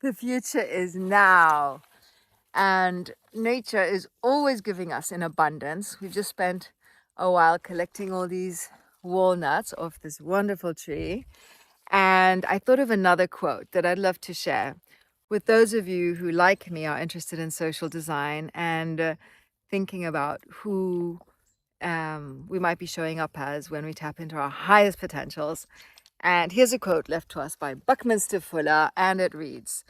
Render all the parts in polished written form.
The future is now. And nature is always giving us in abundance. We've just spent a while collecting all these walnuts off this wonderful tree. And I thought of another quote that I'd love to share with those of you who, like me, are interested in social design and thinking about who we might be showing up as when we tap into our highest potentials. And here's a quote left to us by Buckminster Fuller, and it reads,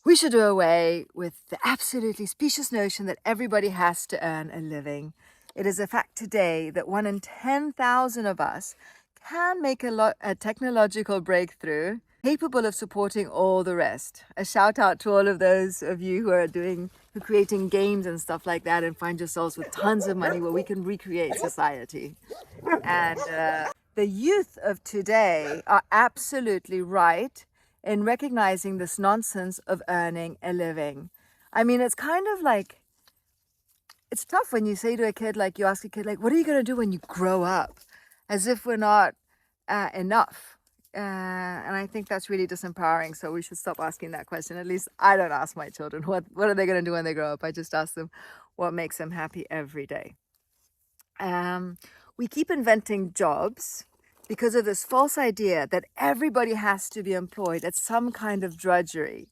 "We should do away with the absolutely specious notion that everybody has to earn a living. It is a fact today that 1 in 10,000 of us can make a technological breakthrough capable of supporting all the rest." A shout out to all of those of you who are creating games and stuff like that and find yourselves with tons of money where we can recreate society. And the youth of today are absolutely right in recognizing this nonsense of earning a living. I mean, it's kind of like, it's tough when you say to a kid, like you ask a kid, like, what are you going to do when you grow up? As if we're not enough. And I think that's really disempowering. So we should stop asking that question. At least I don't ask my children, what are they going to do when they grow up? I just ask them what makes them happy every day. We keep inventing jobs because of this false idea that everybody has to be employed at some kind of drudgery.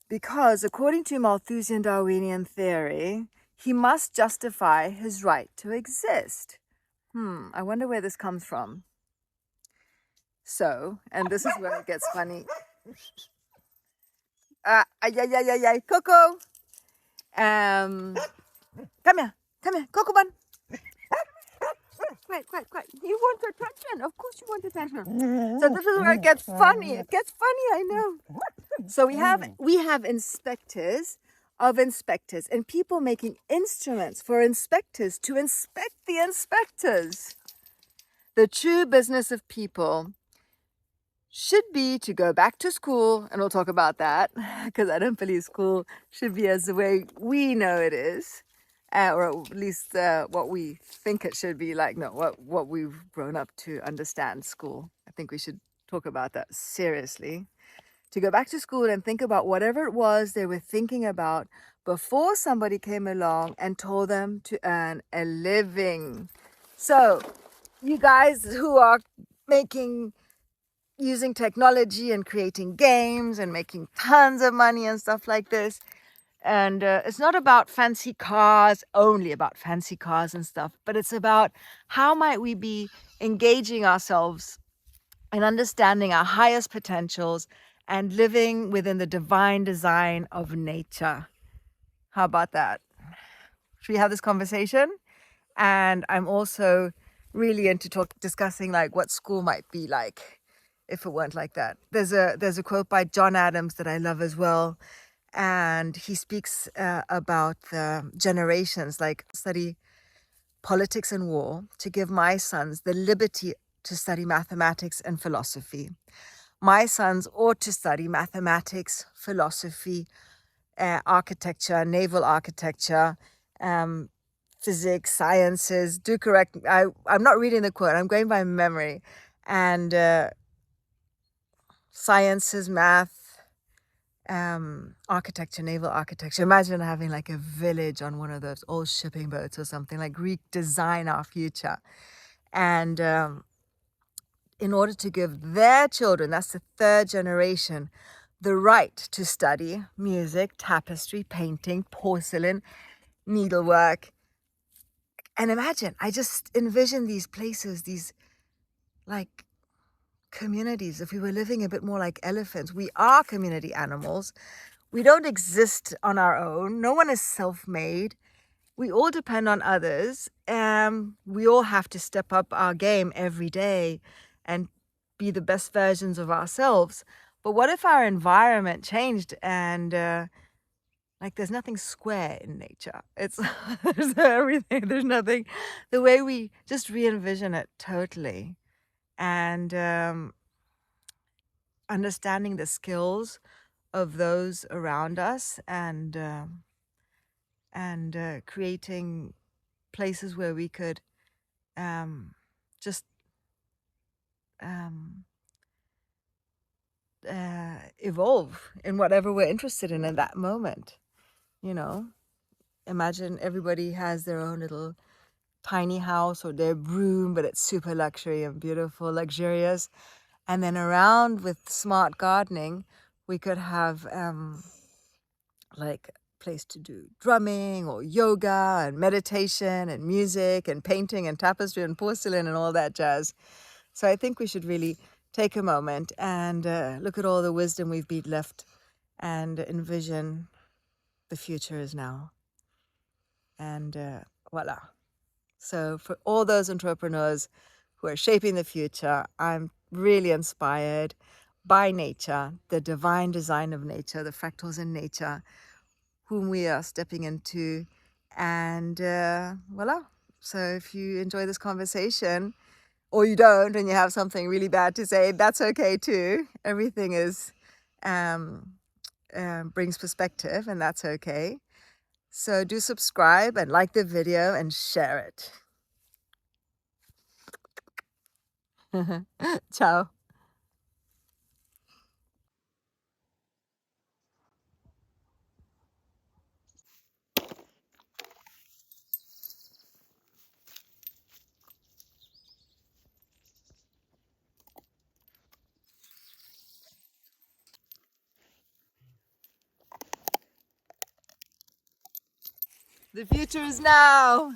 Because according to Malthusian Darwinian theory, he must justify his right to exist. I wonder where this comes from. So, and this is where it gets funny. Coco. Come here, Coco bun. Quiet. You want attention. Of course you want attention. So this is where it gets funny. It gets funny, I know. So we have inspectors of inspectors and people making instruments for inspectors to inspect the inspectors. The true business of people should be to go back to school, and we'll talk about that because I don't believe school should be as the way we know it is. Or at least what we think it should be like, no, what we've grown up to understand school. I think we should talk about that seriously. To go back to school and think about whatever it was they were thinking about before somebody came along and told them to earn a living. So, you guys who are using technology and creating games and making tons of money and stuff like this, and it's not about fancy cars, only about fancy cars and stuff, but it's about how might we be engaging ourselves in understanding our highest potentials and living within the divine design of nature. How about that? Should we have this conversation? And I'm also really into discussing like what school might be like if it weren't like that. There's a quote by John Adams that I love as well. And he speaks about the generations, like study politics and war, to give my sons the liberty to study mathematics and philosophy. My sons ought to study mathematics, philosophy, architecture, naval architecture, physics, sciences. Do correct. I'm not reading the quote. I'm going by memory. And sciences, math, architecture, naval architecture. Imagine having like a village on one of those old shipping boats or something, like redesign our future. And in order to give their children, that's the third generation, the right to study music, tapestry, painting, porcelain, needlework. And imagine, I just envision these places, these like communities. If we were living a bit more like elephants, we are community animals. We don't exist on our own. No one is self-made. We all depend on others. We all have to step up our game every day and be the best versions of ourselves. But what if our environment changed and like there's nothing square in nature? It's there's everything. There's nothing. The way we just re-envision it totally. And understanding the skills of those around us and creating places where we could just evolve in whatever we're interested in at that moment. You know, imagine everybody has their own little tiny house or their room, but it's super luxury and beautiful, luxurious. And then around with smart gardening, we could have like a place to do drumming or yoga and meditation and music and painting and tapestry and porcelain and all that jazz. So I think we should really take a moment and look at all the wisdom we've been left and envision the future is now. And voila. So for all those entrepreneurs who are shaping the future, I'm really inspired by nature, the divine design of nature, the fractals in nature, whom we are stepping into. And voila. So if you enjoy this conversation, or you don't and you have something really bad to say, that's okay too. Everything is brings perspective, and that's okay. So do subscribe and like the video and share it. Ciao. The future is now.